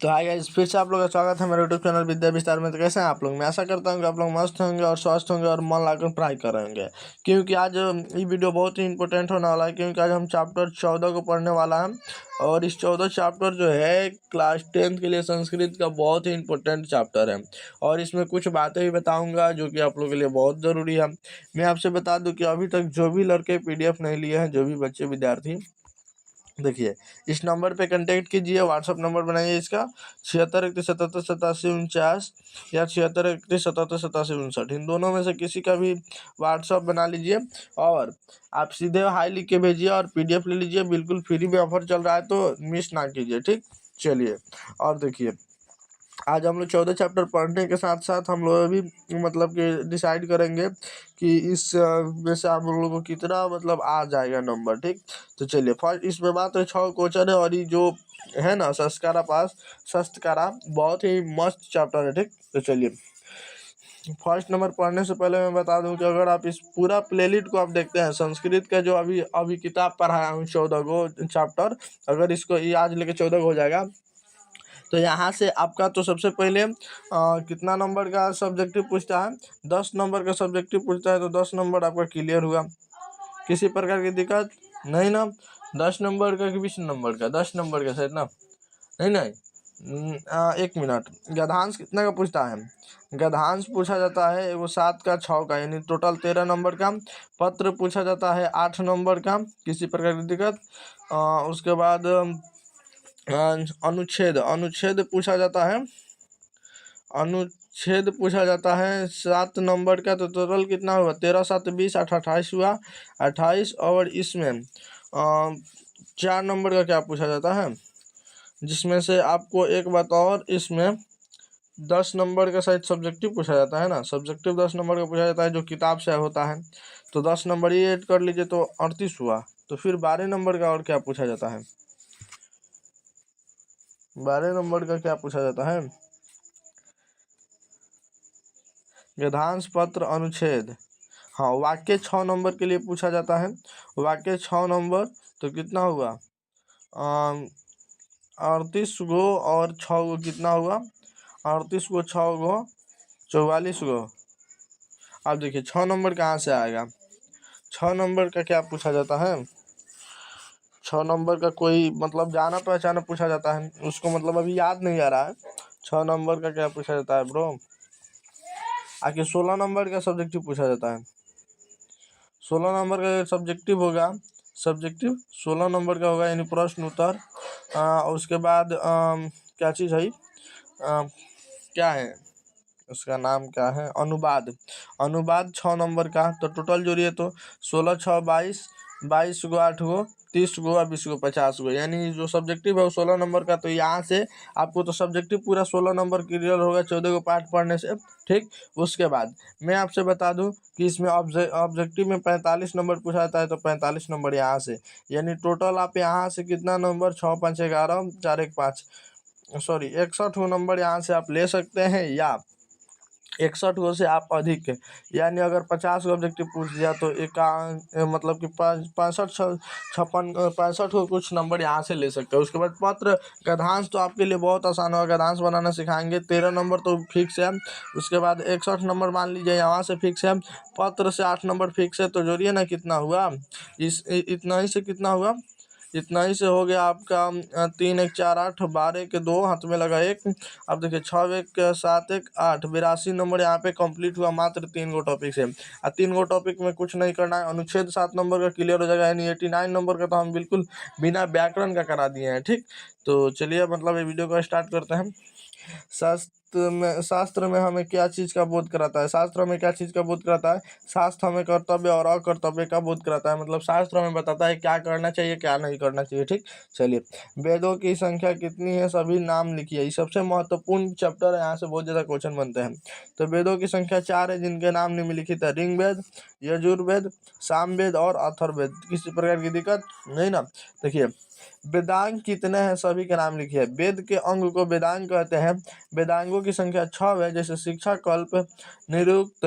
तो hi guys, फिर से आप लोगों का स्वागत है मेरे यूट्यूब चैनल विद्या विस्तार में। तो कैसे हैं आप लोग? मैं आशा करता हूँ कि आप लोग मस्त होंगे और स्वस्थ होंगे और मन लगाकर पढ़ाई कर रहे होंगे, क्योंकि आज ये वीडियो बहुत ही इंपॉर्टेंट होने वाला है। क्योंकि आज हम चैप्टर 14 को पढ़ने वाला है और इस 14 चैप्टर जो है क्लास 10th के लिए संस्कृत का बहुत ही इंपॉर्टेंट चैप्टर है और इसमें कुछ बातें भी बताऊँगा जो कि आप लोगों के लिए बहुत ज़रूरी है। मैं आपसे बता दूँ कि अभी तक जो भी लड़के PDF नहीं लिए हैं, जो भी बच्चे विद्यार्थी, देखिए इस नंबर पे कांटेक्ट कीजिए, व्हाट्सअप नंबर बनाइए इसका 76 31 77 87 49 या 76 31 77 87 59। इन दोनों में से किसी का भी व्हाट्सअप बना लीजिए और आप सीधे हाई लिख के भेजिए और PDF ले लीजिए। बिल्कुल फ्री में ऑफर चल रहा है, तो मिस ना कीजिए, ठीक। चलिए, और देखिए आज हम लोग 14 चैप्टर पढ़ने के साथ साथ हम लोग अभी मतलब कि डिसाइड करेंगे कि इस में से आप लोगों को कितना मतलब आ जाएगा नंबर, ठीक। तो चलिए, फर्स्ट इसमें बात है 6 क्वेश्चन है और ये जो है ना शस्त्रकारा बहुत ही मस्त चैप्टर है, ठीक। तो चलिए, फर्स्ट नंबर पढ़ने से पहले मैं बता दूं कि अगर आप इस पूरा प्लेलिस्ट को आप देखते हैं, संस्कृत का जो अभी अभी किताब पढ़ाया हूँ 14 को चैप्टर, अगर इसको ये आज लेके 14 को हो जाएगा तो यहाँ से आपका तो सबसे पहले कितना नंबर का सब्जेक्टिव पूछता है? 10 नंबर का सब्जेक्टिव पूछता है, तो 10 नंबर आपका क्लियर हुआ। किसी प्रकार की दिक्कत नहीं ना? 10 नंबर का कि 20 नंबर का? 10 नंबर का शायद ना? नहीं, एक मिनट। गद्यांश कितना का पूछता है? गद्यांश पूछा जाता है एगो 7 का 6 का, यानी टोटल 13 नंबर का। पत्र पूछा जाता है 8 नंबर का, किसी प्रकार की दिक्कत। उसके बाद अनुच्छेद अनुच्छेद पूछा जाता है अनुच्छेद पूछा जाता है 7 नंबर का। तो टोटल कितना हुआ? 13 7 20 8 28 हुआ 28। और इसमें 4 नंबर का क्या पूछा जाता है, जिसमें से आपको एक बात और, इसमें 10 नंबर का शायद सब्जेक्टिव पूछा जाता है ना। सब्जेक्टिव 10 नंबर का पूछा जाता है जो किताब से होता है, तो 10 नंबर ये ऐड कर लीजिए तो 38 हुआ। तो फिर 12 नंबर का और क्या पूछा जाता है? 12 नंबर का क्या पूछा जाता है? गद्यांश, पत्र, अनुच्छेद। हाँ, वाक्य 6 नंबर के लिए पूछा जाता है। वाक्य 6 नंबर, तो कितना हुआ? 38 गो और 6 गो कितना हुआ? 38 गो 6 गो 44 गो। अब देखिए 6 नंबर कहाँ से आएगा? 6 नंबर का क्या पूछा जाता है? 6 नंबर का कोई मतलब जाना पहचाना पूछा जाता है, उसको मतलब अभी याद नहीं आ रहा है। 6 नंबर का क्या पूछा जाता है ब्रो? आके 16 नंबर का सब्जेक्टिव पूछा जाता है। 16 नंबर का सब्जेक्टिव होगा, सब्जेक्टिव 16 नंबर का होगा, यानी प्रश्न उत्तर। उसके बाद क्या चीज़ है, क्या है उसका नाम, क्या है? अनुवाद। अनुवाद 6 नंबर का। तो टोटल जोड़िए तो 16 6 22, 22 गो 8 गो 30 गो और 20 गो 50 गो, यानी जो सब्जेक्टिव है वो 16 नंबर का। तो यहाँ से आपको तो सब्जेक्टिव पूरा 16 नंबर क्लियर होगा 14 को पार्ट पढ़ने से, ठीक। उसके बाद मैं आपसे बता दूं कि इसमें ऑब्जेक्टिव में 45 नंबर पूछा जाता है, तो 45 नंबर यहाँ से, यानी टोटल आप यहाँ से कितना नंबर? 6 5 11 4 1 5, सॉरी 61 नंबर यहाँ से आप ले सकते हैं, या 61 गो से आप अधिक, यानी अगर 50 गो ऑब्जेक्टिव पूछ दिया तो मतलब कि 65 56 65 को कुछ नंबर यहाँ से ले सकते हैं। उसके बाद पत्र, गद्यांश तो आपके लिए बहुत आसान होगा, गद्यांश बनाना सिखाएंगे, 13 नंबर तो फिक्स है। उसके बाद 61 नंबर मान लीजिए यहाँ से फिक्स है। पत्र से 8 नंबर फिक्स है, तो जोड़िए ना कितना हुआ? इतना ही से कितना हुआ? इतना ही से हो गया आपका 3 1 4 8, 12 के 2 हाथ में लगा 1। अब देखिए 6 1 7 1 8, 82 नंबर यहाँ पे कंप्लीट हुआ मात्र 3 गो टॉपिक से। 3 गो टॉपिक में कुछ नहीं करना है। अनुच्छेद 7 नंबर का क्लियर हो जाएगा, यानी 89 नंबर का तो हम बिल्कुल बिना व्याकरण का करा दिए हैं, ठीक। तो चलिए मतलब ये वीडियो को स्टार्ट करते हैं। शास्त्र में हमें क्या चीज़ का बोध कराता है? शास्त्र हमें क्या चीज़ का बोध कराता है? शास्त्र हमें कर्तव्य और अकर्तव्य का बोध कराता है। मतलब शास्त्र हमें बताता है क्या करना चाहिए क्या नहीं करना चाहिए, ठीक। चलिए, वेदों की संख्या कितनी है? सभी नाम लिखिए। ये सबसे महत्वपूर्ण चैप्टर है, यहाँ से बहुत ज़्यादा क्वेश्चन बनते हैं। तो वेदों की संख्या 4 है, जिनके नाम निम्नलिखित है: ऋग्वेद, यजुर्वेद, सामवेद और अथर्ववेद। किसी प्रकार की दिक्कत नहीं ना? देखिए, वेदांग कितने हैं? सभी के नाम लिखिए। वेद के अंग को वेदांग कहते हैं। वेदांगों की संख्या 6 है, जैसे शिक्षा, कल्प, निरुक्त,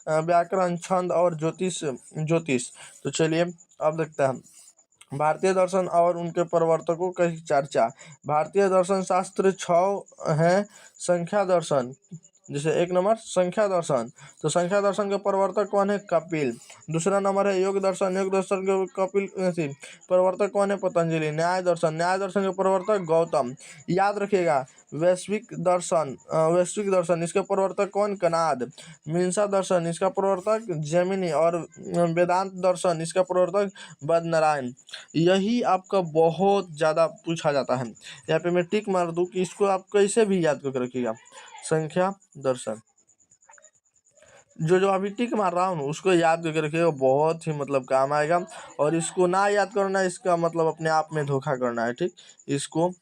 व्याकरण, छंद और ज्योतिष ज्योतिष। तो चलिए अब देखते हैं भारतीय दर्शन और उनके प्रवर्तकों की चर्चा। भारतीय दर्शन शास्त्र 6 है। संख्या दर्शन, जैसे एक नंबर संख्या दर्शन, तो संख्या दर्शन के प्रवर्तक कौन है? कपिल। दूसरा नंबर है योग दर्शन, योग दर्शन के कपिल प्रवर्तक कौन है? पतंजलि। न्याय दर्शन, न्याय दर्शन के प्रवर्तक गौतम। याद रखिएगा, वैश्विक दर्शन इसके प्रवर्तक कौन? कनाद। मीमांसा दर्शन इसका प्रवर्तक जैमिनि। और वेदांत दर्शन इसका प्रवर्तक बद्रनारायण। यही आपका बहुत ज़्यादा पूछा जाता है। यहाँ पे मैं टिक मार दूँ कि इसको आप कैसे भी याद करके रखिएगा। संख्या दर्शन, जो अभी टिक मार रहा हूँ ना, उसको याद करके रखिएगा, बहुत ही मतलब काम आएगा। और इसको ना याद करना, इसका मतलब अपने आप में धोखा करना है, ठीक। इसको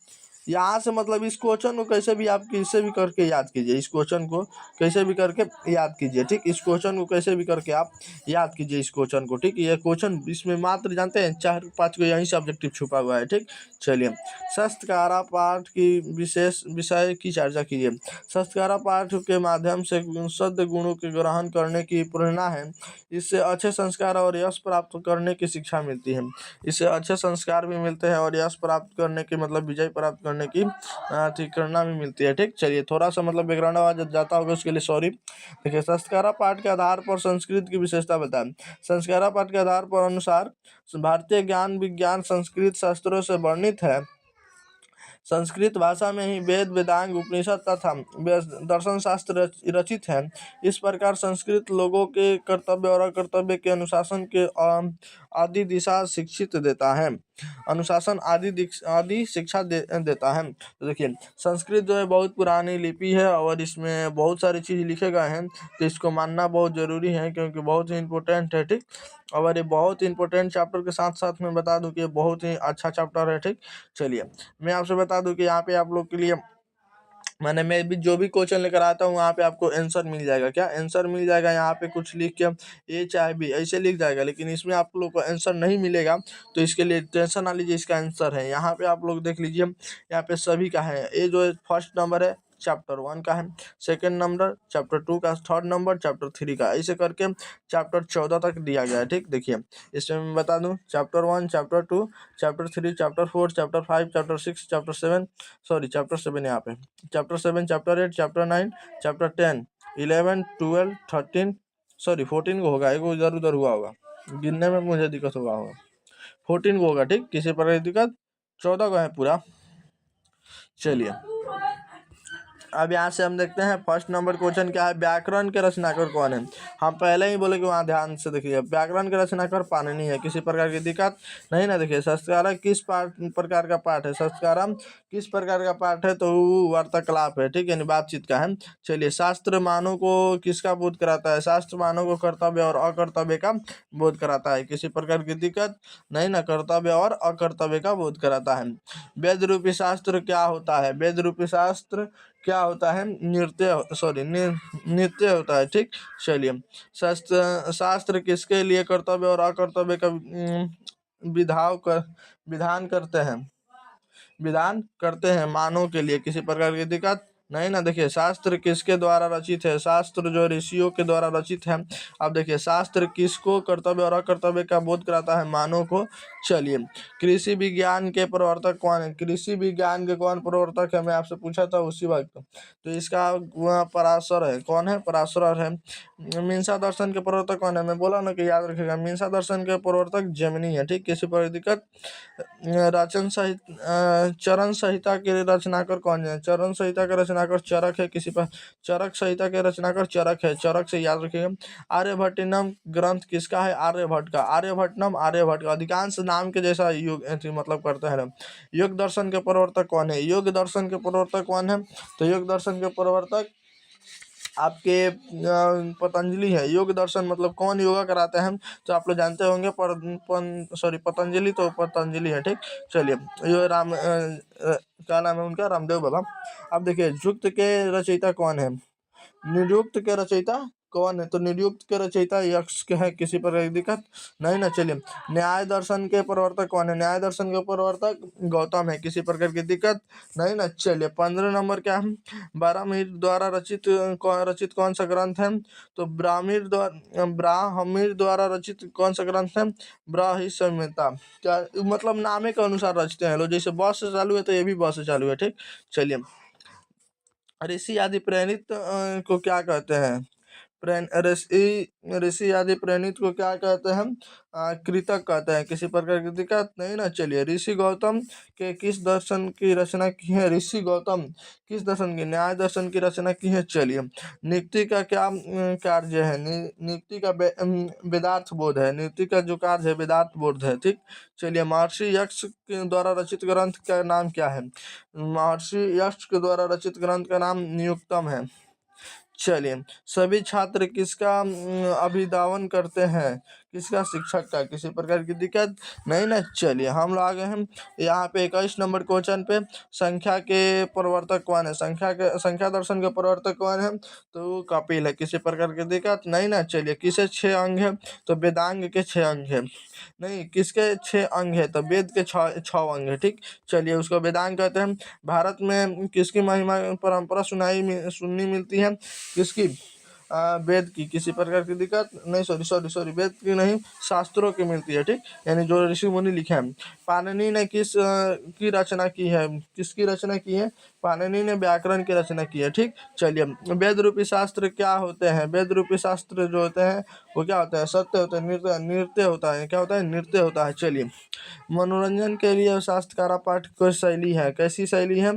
यहाँ से मतलब इस क्वेश्चन को कैसे भी आप किससे भी करके याद कीजिए, इस क्वेश्चन को कैसे भी करके याद कीजिए, ठीक। इस क्वेश्चन को कैसे भी करके आप याद कीजिए इस क्वेश्चन को, ठीक। ये क्वेश्चन इसमें मात्र जानते हैं 4-5 को यहीं से ऑब्जेक्टिव छुपा हुआ है, ठीक। चलिए, शस्त्रकारा पाठ की विशेष विषय की चर्चा कीजिए। शस्त्रकारा पाठ के माध्यम से सद्गुणों के ग्रहण करने की प्रेरणा है। इससे अच्छे संस्कार और यश प्राप्त करने की शिक्षा मिलती है। इससे अच्छे संस्कार भी मिलते हैं और यश प्राप्त करने की मतलब विजय प्राप्त करने की प्रेरणा भी मिलती है, ठीक। चलिए, थोड़ा सा मतलब बैकग्राउंड आवाज जाता होगा, उसके लिए सॉरी। देखिए, संस्कारा पाठ के आधार पर संस्कृत की विशेषता बताएं। संस्कारा पाठ के आधार पर अनुसार भारतीय ज्ञान विज्ञान संस्कृत शास्त्रों से वर्णित है। संस्कृत भाषा में ही वेद, वेदांग, उपनिषद तथा दर्शन शास्त्र रचित है। इस प्रकार संस्कृत लोगों के कर्तव्य और अकर्तव्य के अनुशासन के आदि दिशा शिक्षित देता है। अनुशासन आदि शिक्षा देता है। तो देखिए, संस्कृत जो है बहुत पुरानी लिपि है और इसमें बहुत सारी चीज़ लिखे गए हैं, तो इसको मानना बहुत ज़रूरी है क्योंकि बहुत ही इंपॉर्टेंट है, ठीक। और ये बहुत इंपॉर्टेंट चैप्टर के साथ साथ मैं बता दूं कि ये बहुत ही अच्छा चैप्टर है, ठीक। चलिए, मैं आपसे बता दूं कि यहाँ पे आप लोग के लिए मैं भी जो भी क्वेश्चन लेकर आता हूँ वहाँ पे आपको आंसर मिल जाएगा। क्या आंसर मिल जाएगा? यहाँ पे कुछ लिख के ए चाहे बी ऐसे लिख जाएगा, लेकिन इसमें आप लोग को आंसर नहीं मिलेगा, तो इसके लिए टेंशन ना लीजिए। इसका आंसर है यहाँ पे, आप लोग देख लीजिए, यहाँ पे सभी का है। ये जो है फर्स्ट नंबर है चैप्टर 1 का है, सेकंड नंबर चैप्टर 2 का, थर्ड नंबर चैप्टर 3 का, ऐसे करके चैप्टर 14 तक दिया गया है, ठीक। देखिए, इसमें मैं बता दूं, chapter 1, chapter 2, chapter 3, chapter 4, chapter 5, chapter 6, chapter 7, sorry chapter 7 यहाँ पे, chapter 7, chapter 8, chapter 9, chapter 10, 11, 12, 13, sorry 14 को होगा, एक इधर उधर हुआ होगा, गिनने में मुझे दिक्कत होगा 14 को होगा, ठीक। किसी प्रकार की दिक्कत, 14 को है पूरा। चलिए, अब यहाँ से हम देखते हैं फर्स्ट नंबर क्वेश्चन क्या है। व्याकरण के रचनाकार कौन है? हम पहले ही बोले कि वहाँ ध्यान से देखिए, व्याकरण के रचनाकार पाणिनि है। किसी प्रकार की दिक्कत नहीं ना। देखिए, शस्त्रकारा किस प्रकार का पाठ है? शस्त्रकारा किस प्रकार का पाठ है? तो वार्तालाप है, ठीक, यानी बातचीत का है। चलिए, शास्त्र मानव को किसका बोध कराता है? शास्त्र मानव को कर्तव्य और अकर्तव्य का बोध कराता है। किसी प्रकार की दिक्कत नहीं ना, कर्तव्य और अकर्तव्य का बोध कराता है। वेद रूपी शास्त्र क्या होता है? वेद रूपी शास्त्र क्या होता है? नृत्य होता है, ठीक। चलिए, शास्त्र किसके लिए कर्तव्य और अकर्तव्य का विधान करते हैं? विधान करते हैं मानव के लिए। किसी प्रकार की दिक्कत नहीं ना। देखिए, शास्त्र किसके द्वारा रचित है? शास्त्र जो ऋषियों के द्वारा रचित है। अब देखिए, शास्त्र किसको कर्तव्य और अकर्तव्य का बोध कराता है? मानव को। चलिए, कृषि विज्ञान के प्रवर्तक कौन है? कृषि विज्ञान के कौन प्रवर्तक है? मैं आपसे पूछा था उसी वक्त, तो इसका पराशर है। कौन है? पराशर है। मीमांसा दर्शन के प्रवर्तक कौन है? मैं बोला ना कि याद रखिएगा, मीमांसा दर्शन के प्रवर्तक जैमिनि है, ठीक। किसी पर दिक्कत, चरण संहिता के रचनाकार कौन है? चरण संहिता के रचनाकार चरक है। किसी पर चरक संहिता के रचनाकार चरक है। चरक से याद रखिएगा। आर्यभट्टिनम ग्रंथ किसका है? आर्यभट्ट का। आर्यभट्टनम आर्यभट्ट का। अधिकांश नाम के जैसा योग मतलब करते हैं। योग दर्शन के प्रवर्तक कौन है? योग दर्शन के प्रवर्तक कौन है? तो योग दर्शन के प्रवर्तक आपके पतंजलि है। योग दर्शन मतलब कौन योगा कराते हैं? तो आप लोग जानते होंगे, पतंजलि, तो पतंजलि है, ठीक। चलिए, ये क्या नाम है उनका? रामदेव बाबा। अब देखिए, युक्त के रचयिता कौन है? निरुक्त के रचयिता कौन है, तो निरुक्त के रचयिता यक्ष के हैं, किसी पर दिक्कत नहीं ना। चलिए, न्याय दर्शन के प्रवर्तक कौन है, न्याय दर्शन के प्रवर्तक गौतम है, किसी प्रकार की दिक्कत नहीं ना। चलिए, 15 नंबर क्या है, ब्राह्मीर द्वारा रचित कौन सा ग्रंथ है, तो ब्राह्मीर द्वारा रचित कौन सा ग्रंथ है, ब्राह्मी संहिता। क्या मतलब नामे के अनुसार रचते हैं लोग, जैसे बस से चालू है तो ये भी बस से चालू है, ठीक। चलिए, ऋषि आदि प्रेरित को क्या कहते हैं, ऋषि आदि प्रेरित को क्या कहते हैं, कृतक कहते हैं, किसी प्रकार की दिक्कत नहीं ना। चलिए, ऋषि गौतम के किस दर्शन की रचना की है, ऋषि गौतम किस दर्शन की, न्याय दर्शन की रचना की है। चलिए, नियुक्ति का क्या कार्य है, नियुक्ति का वेदार्थ बोध है, नियुक्ति का जो कार्य है वेदार्थ बोध है, ठीक। चलिए, महर्षि यक्ष के द्वारा रचित ग्रंथ का नाम क्या है, महर्षि यक्ष के द्वारा रचित ग्रंथ का नाम नियुक्तम है। चलिए, सभी छात्र किसका अभिधावन करते हैं, किसका, शिक्षक का, किसी प्रकार की दिक्कत नहीं ना। चलिए, हम लोग आ गए हैं यहाँ पे 21 नंबर क्वेश्चन पे, संख्या के प्रवर्तक कौन है, संख्या दर्शन के प्रवर्तक कौन है, तो कपिल है, किसी प्रकार की दिक्कत नहीं ना। चलिए, किसे 6 अंग है, तो वेदांग के 6 अंग है, नहीं किसके 6 अंग है, तो वेद के 6 अंग है, ठीक। चलिए, उसको वेदांग कहते हैं। भारत में किसकी महिमा परंपरा सुननी मिलती है, किसकी, वेद की, किसी प्रकार की दिक्कत नहीं, सॉरी वेद की नहीं, शास्त्रों की मिलती है, ठीक, यानी जो ऋषि मुनि लिखे हैं। पाणिनि ने की रचना की है, किसकी रचना की है, पाणिनि ने व्याकरण की रचना की है, ठीक। चलिए, वेद रूपी शास्त्र क्या होते हैं, वेद रूपी शास्त्र जो होते हैं वो क्या होता है, सत्य होता है, नृत्य होता है, क्या होता है, नृत्य होता है। चलिए, मनोरंजन के लिए शास्त्रकारा पाठ की शैली है, कैसी शैली है,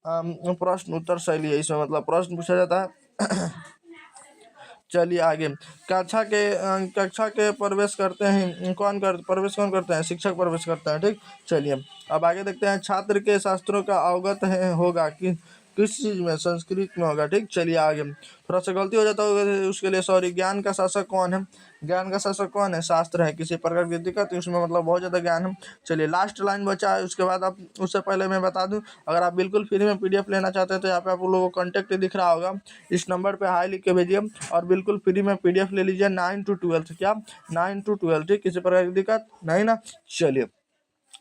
प्रश्न उत्तर शैली है, इसमें मतलब प्रश्न पूछा जाता है। चलिए, आगे, कक्षा के प्रवेश करते हैं प्रवेश कौन करते हैं, शिक्षक प्रवेश करता है, ठीक। चलिए, अब आगे देखते हैं, छात्र के शास्त्रों का अवगत है होगा कि किस चीज में, संस्कृत में होगा, ठीक। चलिए, आगे, थोड़ा सा गलती हो जाता होगा उसके लिए सॉरी। ज्ञान का शासक कौन है, ज्ञान का शासक कौन है, शास्त्र है, किसी प्रकार की दिक्कत, उसमें मतलब बहुत ज़्यादा ज्ञान है। चलिए, लास्ट लाइन बचा है, उसके बाद आप, उससे पहले मैं बता दूं, अगर आप बिल्कुल फ्री में पीडीएफ लेना चाहते हैं तो यहाँ पे आप लोगों को कॉन्टैक्ट दिख रहा होगा, इस नंबर पे हाई लिख के भेजिए और बिल्कुल फ्री में पीडीएफ ले लीजिए, 9 to 12, क्या 9 to 12, ठीक, किसी प्रकार की दिक्कत नहीं ना। चलिए,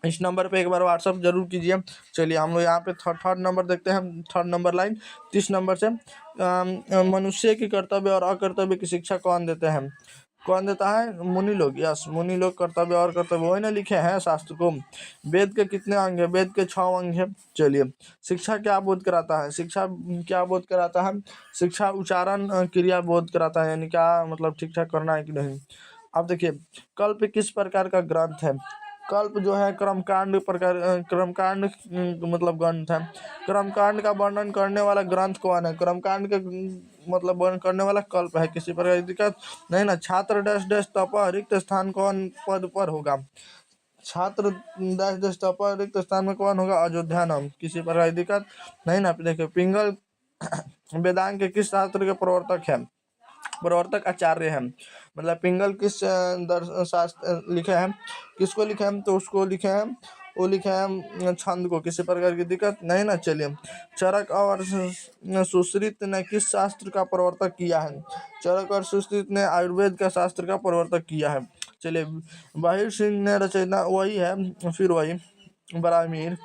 इस नंबर पे एक बार व्हाट्सअप जरूर कीजिए। चलिए, हम लोग यहाँ पे थर्ड नंबर देखते हैं, थर्ड नंबर लाइन 30 नंबर से, मनुष्य की कर्तव्य और अकर्तव्य की शिक्षा कौन देते हैं, कौन देता है, मुनि लोग, यस, मुनि लोग कर्तव्य और कर्तव्य वही ना लिखे हैं शास्त्र को। वेद के कितने अंग है, वेद के 6 अंग है। चलिए, शिक्षा क्या बोध कराता है, शिक्षा क्या बोध कराता है, शिक्षा उच्चारण क्रिया बोध कराता है, यानी क्या मतलब ठीक ठाक करना है कि नहीं। अब देखिए, कल्प किस प्रकार का ग्रंथ है, कल्प जो है कर्मकांड मतलब ग्रंथ है, कर्मकांड का वर्णन करने वाला ग्रंथ कौन है, कर्मकांड के मतलब वर्णन करने वाला कल्प है, किसी प्रकार की दिक्कत नहीं ना। छात्र डैश डैश तप रिक्त स्थान कौन पद पर होगा, छात्र डैश डैश तप रिक्त स्थान में कौन होगा, अयोध्या नाम, किसी प्रकार की दिक्कत नहीं ना। देखिए, पिंगल वेदांग के किस शास्त्र के प्रवर्तक आचार्य हैं, मतलब पिंगल किस शास्त्र लिखे हैं, किसको लिखे हैं, तो उसको लिखे हैं, वो लिखे हैं छंद को, किसी प्रकार की दिक्कत नहीं ना। चलिए, चरक और सुश्रुत ने किस शास्त्र का प्रवर्तक किया है, चरक और सुश्रुत ने आयुर्वेद का शास्त्र का प्रवर्तक किया है। चलिए, बाहिर सिंह ने रचना वही है, फिर वही ब्राह्मीर,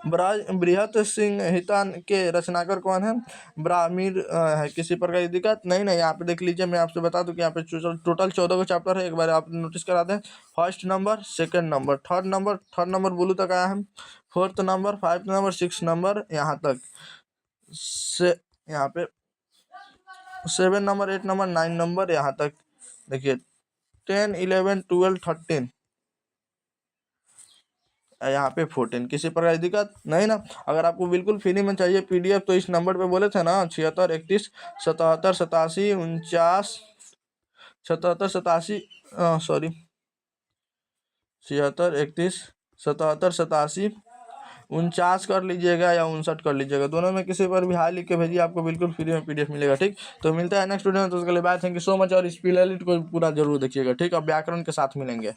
बृहत सिंह हिता के रचनाकार कौन है, ब्राह्मीर है, किसी प्रकार की दिक्कत नहीं ना। यहाँ पे देख लीजिए, मैं आपसे बता दूं कि यहाँ पे टोटल 14 का चैप्टर है, एक बार आप नोटिस करा दें, first number, second number, third number blue तक आया है, fourth number, 5th number, 6th number, यहाँ तक से यहाँ पे 7 नंबर, 8 नंबर, 9 नंबर, यहाँ तक देखिए 10, 11, 12, 13, यहाँ पे 14, किसी प्रकार की दिक्कत नहीं ना। अगर आपको बिल्कुल फ्री में चाहिए पीडीएफ तो इस नंबर पे बोले थे ना, 76 77 87 49 कर लीजिएगा या 59 कर लीजिएगा, दोनों में किसी पर भी हाई लिख के भेजिए, आपको बिल्कुल फ्री में पीडीएफ मिलेगा, ठीक। तो मिलता है नेक्स्ट वीडियो में, तो उसके लिए bye, thank you so much, और इस प्लेलिस्ट को पूरा जरूर देखिएगा, ठीक। अब व्याकरण के साथ मिलेंगे।